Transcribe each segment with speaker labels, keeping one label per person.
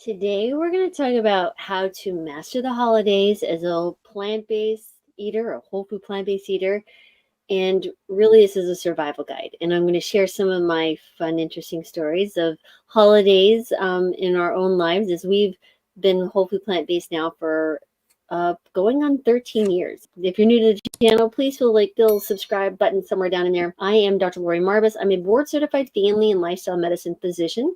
Speaker 1: Today, we're going to talk about how to master the holidays as a plant-based eater, a whole food plant-based eater. And really, this is a survival guide. And I'm going to share some of my fun, interesting stories of holidays in our own lives as we've been whole food plant-based now for going on 13 years. If you're new to the channel, please feel like the little subscribe button somewhere down in there. I am Dr. Lori Marbus. I'm a board-certified family and lifestyle medicine physician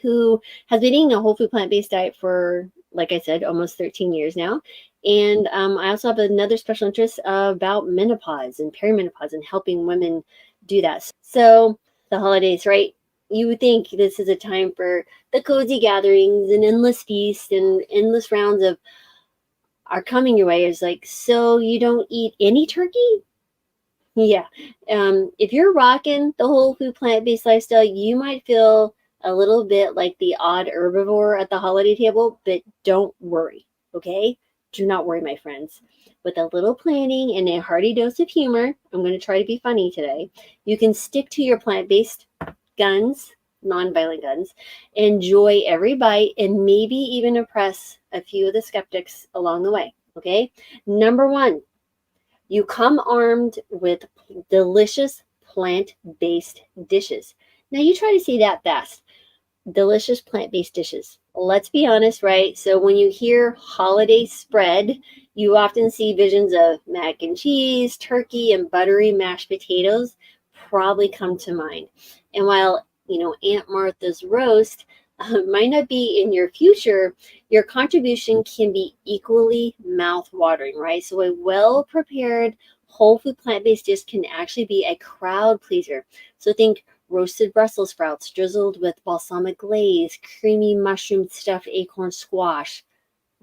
Speaker 1: who has been eating a whole food plant-based diet for, like I said, almost 13 years now. And I also have another special interest about menopause and perimenopause and helping women do that. So the holidays, right? You would think this is a time for the cozy gatherings and endless feasts and endless rounds of are coming your way. It's like, so you don't eat any turkey? Yeah. If you're rocking the whole food plant-based lifestyle, you might feel a little bit like the odd herbivore at the holiday table, but don't worry, okay? Do not worry, my friends. With a little planning and a hearty dose of humor, I'm going to try to be funny today. You can stick to your plant-based guns, non-violent guns, enjoy every bite, and maybe even impress a few of the skeptics along the way, okay? Number one, you come armed with delicious plant-based dishes. Now you try to say that fast. Delicious plant-based dishes. Let's be honest, right? So when you hear holiday spread, you often see visions of mac and cheese, turkey, and buttery mashed potatoes probably come to mind. And while, Aunt Martha's roast might not be in your future, your contribution can be equally mouth-watering, right? So a well-prepared whole food plant-based dish can actually be a crowd pleaser. So think roasted Brussels sprouts drizzled with balsamic glaze, creamy mushroom stuffed acorn squash.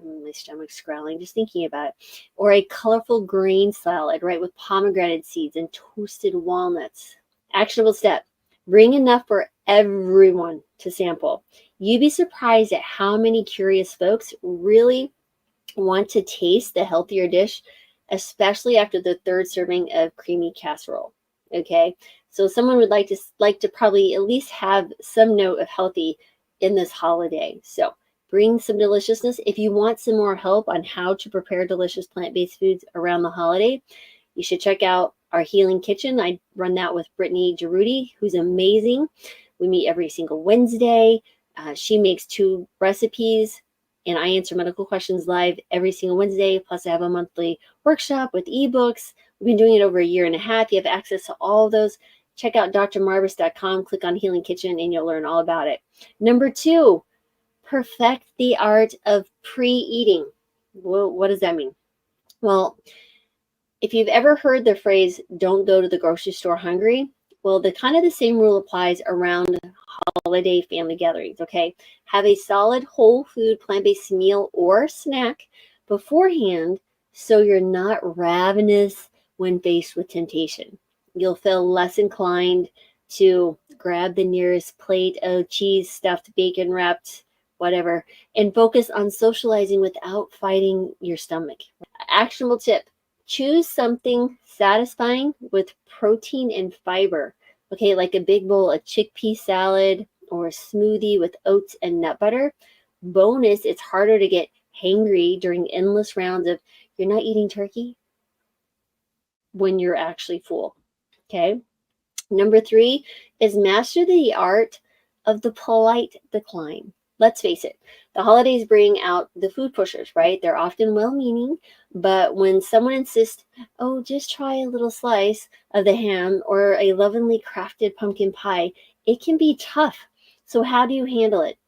Speaker 1: My stomach's growling just thinking about it. Or a colorful grain salad, right, with pomegranate seeds and toasted walnuts. Actionable step. Bring enough for everyone to sample. You'd be surprised at how many curious folks really want to taste the healthier dish, especially after the third serving of creamy casserole. Okay, so someone would like to probably at least have some note of healthy in this holiday. So bring some deliciousness. If you want some more help on how to prepare delicious plant-based foods around the holiday, you should check out our Healing Kitchen. I run that with Brittany Giroudi, who's amazing. We meet every single Wednesday. She makes 2 recipes, and I answer medical questions live every single Wednesday. Plus, I have a monthly workshop with ebooks. We've been doing it over a year and a half. You have access to all of those. Check out drmarbus.com, click on Healing Kitchen, and you'll learn all about it. Number 2, perfect the art of pre-eating. Well, what does that mean? Well, if you've ever heard the phrase, don't go to the grocery store hungry, well, the same rule applies around holiday family gatherings, okay? Have a solid whole food plant-based meal or snack beforehand so you're not ravenous when faced with temptation. You'll feel less inclined to grab the nearest plate of cheese, stuffed, bacon wrapped, whatever, and focus on socializing without fighting your stomach. Actionable tip. Choose something satisfying with protein and fiber, okay, like a big bowl of chickpea salad or a smoothie with oats and nut butter. Bonus, it's harder to get hangry during endless rounds of you're not eating turkey when you're actually full, okay? Number 3 is master the art of the polite decline. Let's face it, the holidays bring out the food pushers, right? They're often well-meaning, but when someone insists, oh, just try a little slice of the ham or a lovingly crafted pumpkin pie, it can be tough. So how do you handle it?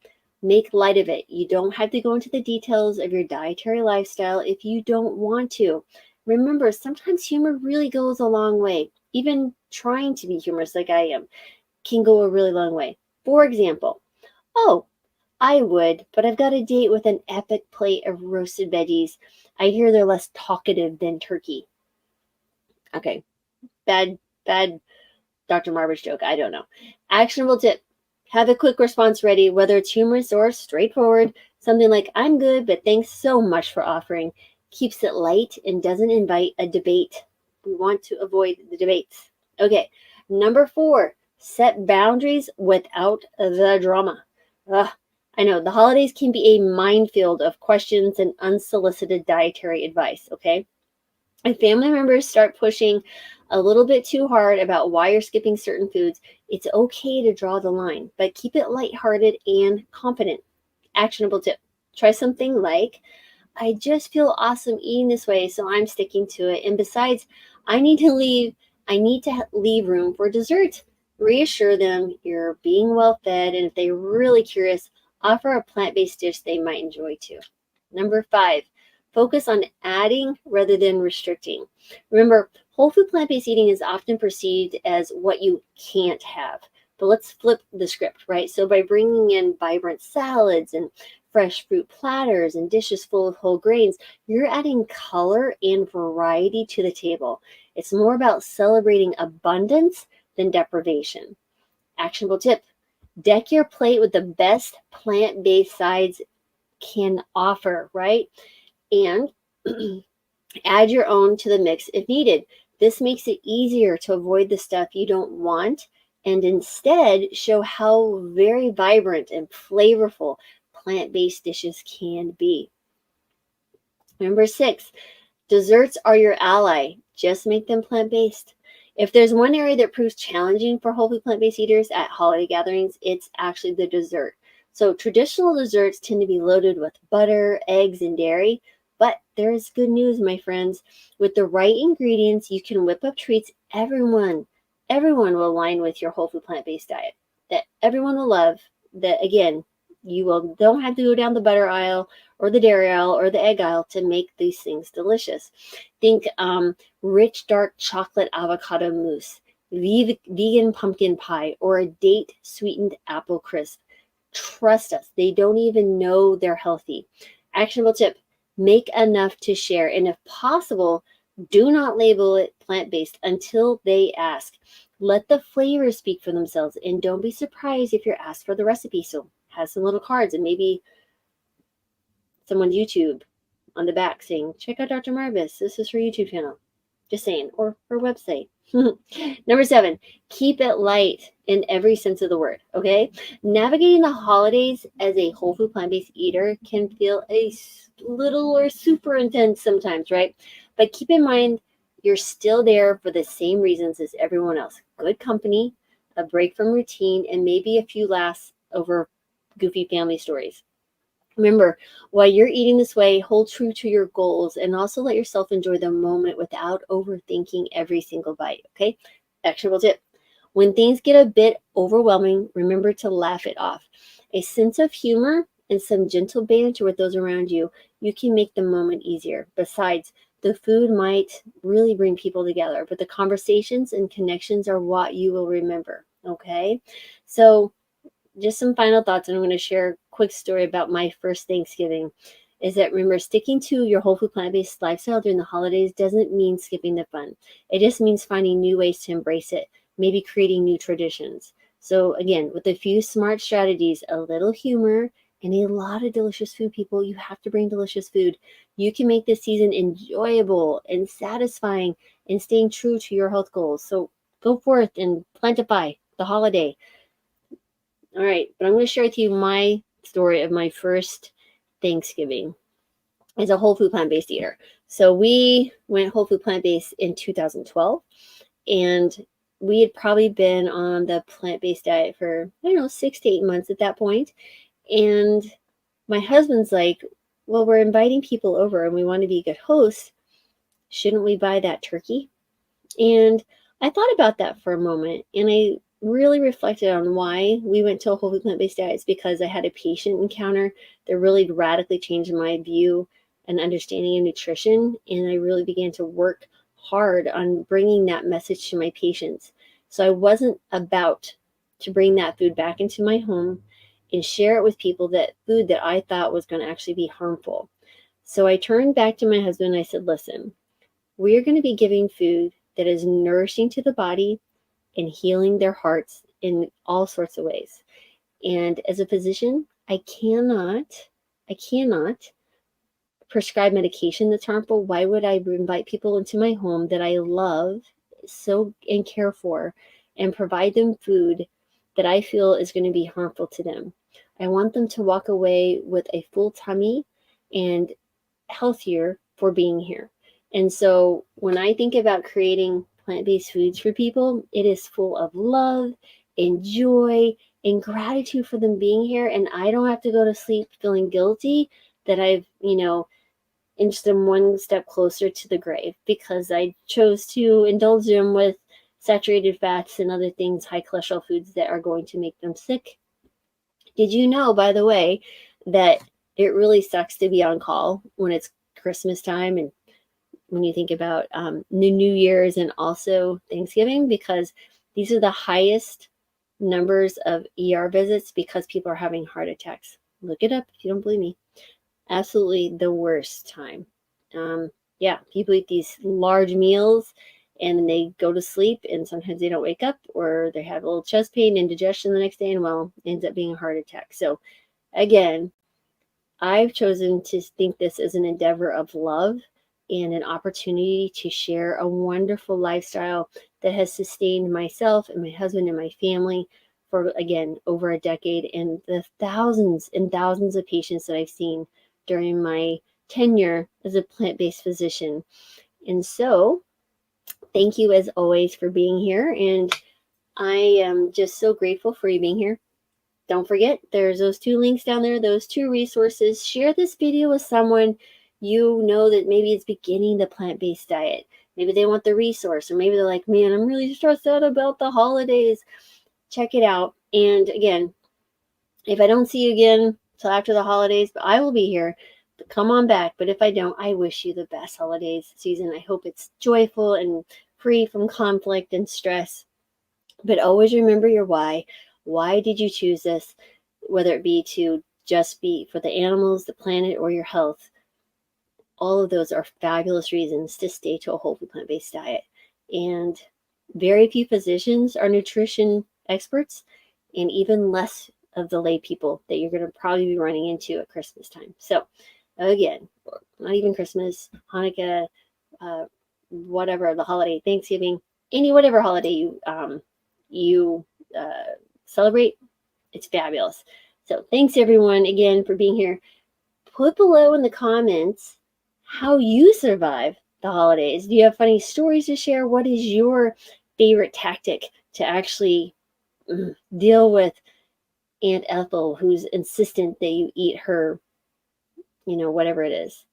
Speaker 1: Make light of it. You don't have to go into the details of your dietary lifestyle if you don't want to. Remember, sometimes humor really goes a long way. Even trying to be humorous like I am can go a really long way. For example, oh, I would, but I've got a date with an epic plate of roasted veggies. I hear they're less talkative than turkey. Okay, bad Dr. Marbus joke. I don't know. Actionable tip. Have a quick response ready, whether it's humorous or straightforward. Something like, I'm good, but thanks so much for offering. Keeps it light and doesn't invite a debate. We want to avoid the debates. Okay, number 4, set boundaries without the drama. I know the holidays can be a minefield of questions and unsolicited dietary advice, okay? If family members start pushing a little bit too hard about why you're skipping certain foods, it's okay to draw the line, but keep it lighthearted and confident. Actionable tip. Try something like, I just feel awesome eating this way, so I'm sticking to it. And besides, I need to leave I need to leave room for dessert. Reassure them you're being well fed, and if they're really curious, offer a plant-based dish they might enjoy too. Number 5, focus on adding rather than restricting. Remember, whole food plant-based eating is often perceived as what you can't have. But let's flip the script, right? So by bringing in vibrant salads and fresh fruit platters and dishes full of whole grains, you're adding color and variety to the table. It's more about celebrating abundance than deprivation. Actionable tip. Deck your plate with the best plant-based sides can offer, right? And add your own to the mix if needed. This makes it easier to avoid the stuff you don't want and instead show how very vibrant and flavorful plant-based dishes can be. Number 6, desserts are your ally. Just make them plant-based. If there's one area that proves challenging for whole food plant-based eaters at holiday gatherings, it's actually the dessert. So traditional desserts tend to be loaded with butter, eggs, and dairy. But there is good news, my friends. With the right ingredients, you can whip up treats everyone will align with your whole food plant-based diet. That everyone will love. That again, don't have to go down the butter aisle or the dairy aisle or the egg aisle to make these things delicious. Think rich dark chocolate avocado mousse, vegan pumpkin pie, or a date sweetened apple crisp. Trust us, they don't even know they're healthy. Actionable tip. Make enough to share, and if possible, do not label it plant-based until they ask. Let the flavors speak for themselves, and don't be surprised if you're asked for the recipe. So have some little cards and maybe someone's YouTube on the back saying, check out Dr. Marvis. This is her YouTube channel. Just saying, or her website. Number 7, keep it light in every sense of the word, okay? Navigating the holidays as a whole food plant-based eater can feel a little or super intense sometimes, right? But keep in mind, you're still there for the same reasons as everyone else. Good company, a break from routine, and maybe a few laughs over goofy family stories. Remember, while you're eating this way, hold true to your goals and also let yourself enjoy the moment without overthinking every single bite, okay? Actionable tip. When things get a bit overwhelming, remember to laugh it off. A sense of humor and some gentle banter with those around you, you can make the moment easier. Besides, the food might really bring people together, but the conversations and connections are what you will remember, okay? So just some final thoughts, and I'm going to share a quick story about my first Thanksgiving. Is that remember, sticking to your whole food plant-based lifestyle during the holidays doesn't mean skipping the fun. It just means finding new ways to embrace it, maybe creating new traditions. So again, with a few smart strategies, a little humor, and a lot of delicious food, people, you have to bring delicious food. You can make this season enjoyable and satisfying and staying true to your health goals. So go forth and plantify the holiday. All right, but I'm going to share with you my story of my first Thanksgiving as a whole food plant-based eater. So we went whole food plant-based in 2012, and we had probably been on the plant-based diet for, I don't know, 6 to 8 months at that point. And my husband's like, well, we're inviting people over and we want to be good hosts. Shouldn't we buy that turkey? And I thought about that for a moment, and I really reflected on why we went to a whole food plant-based diet. It's because I had a patient encounter that really radically changed my view and understanding of nutrition, and I really began to work hard on bringing that message to my patients. So I wasn't about to bring that food back into my home and share it with people, that food that I thought was going to actually be harmful. So I turned back to my husband and I said, listen, we're going to be giving food that is nourishing to the body and healing their hearts in all sorts of ways. And as a physician, I cannot prescribe medication that's harmful. Why would I invite people into my home that I love so and care for and provide them food that I feel is going to be harmful to them? I want them to walk away with a full tummy and healthier for being here. And so when I think about creating plant-based foods for people, it is full of love and joy and gratitude for them being here. And I don't have to go to sleep feeling guilty that I've, inched them one step closer to the grave because I chose to indulge them with saturated fats and other things, high cholesterol foods that are going to make them sick. Did you know, by the way, that it really sucks to be on call when it's Christmas time and when you think about New Year's and also Thanksgiving, because these are the highest numbers of ER visits because people are having heart attacks. Look it up if you don't believe me. Absolutely the worst time. Yeah, people eat these large meals and then they go to sleep and sometimes they don't wake up or they have a little chest pain, indigestion the next day, and well, ends up being a heart attack. So again, I've chosen to think this as an endeavor of love and an opportunity to share a wonderful lifestyle that has sustained myself and my husband and my family for, again, over a decade, and the thousands and thousands of patients that I've seen during my tenure as a plant-based physician. And so, thank you as always for being here. And I am just so grateful for you being here. Don't forget, there's those 2 links down there, those 2 resources. Share this video with someone you know that maybe is beginning the plant-based diet. Maybe they want the resource, or maybe they're like, man, I'm really stressed out about the holidays. Check it out. And again, if I don't see you again till after the holidays, but I will be here. But come on back. But if I don't, I wish you the best holidays season. I hope it's joyful and free from conflict and stress. But always remember your why. Why did you choose this? Whether it be to just be for the animals, the planet, or your health. All of those are fabulous reasons to stay to a whole food plant-based diet. And very few physicians are nutrition experts, and even less of the lay people that you're going to probably be running into at Christmas time. So again, not even Christmas, Hanukkah, whatever, the holiday, Thanksgiving, whatever holiday you celebrate, it's fabulous. So thanks everyone again for being here. Put below in the comments how you survive the holidays. Do you have funny stories to share? What is your favorite tactic to actually deal with Aunt Ethel, who's insistent that you eat her, whatever it is,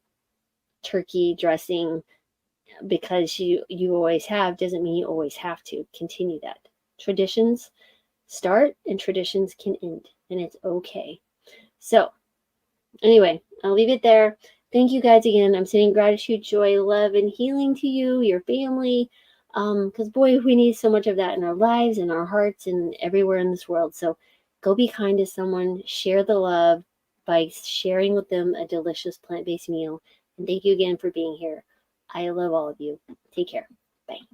Speaker 1: turkey dressing, because you always have, doesn't mean you always have to continue that. Traditions start and traditions can end, and it's okay. So anyway, I'll leave it there. Thank you guys again. I'm sending gratitude, joy, love, and healing to you, your family, because boy, we need so much of that in our lives, in our hearts, and everywhere in this world. So go be kind to someone, share the love by sharing with them a delicious plant-based meal. And thank you again for being here. I love all of you. Take care. Bye.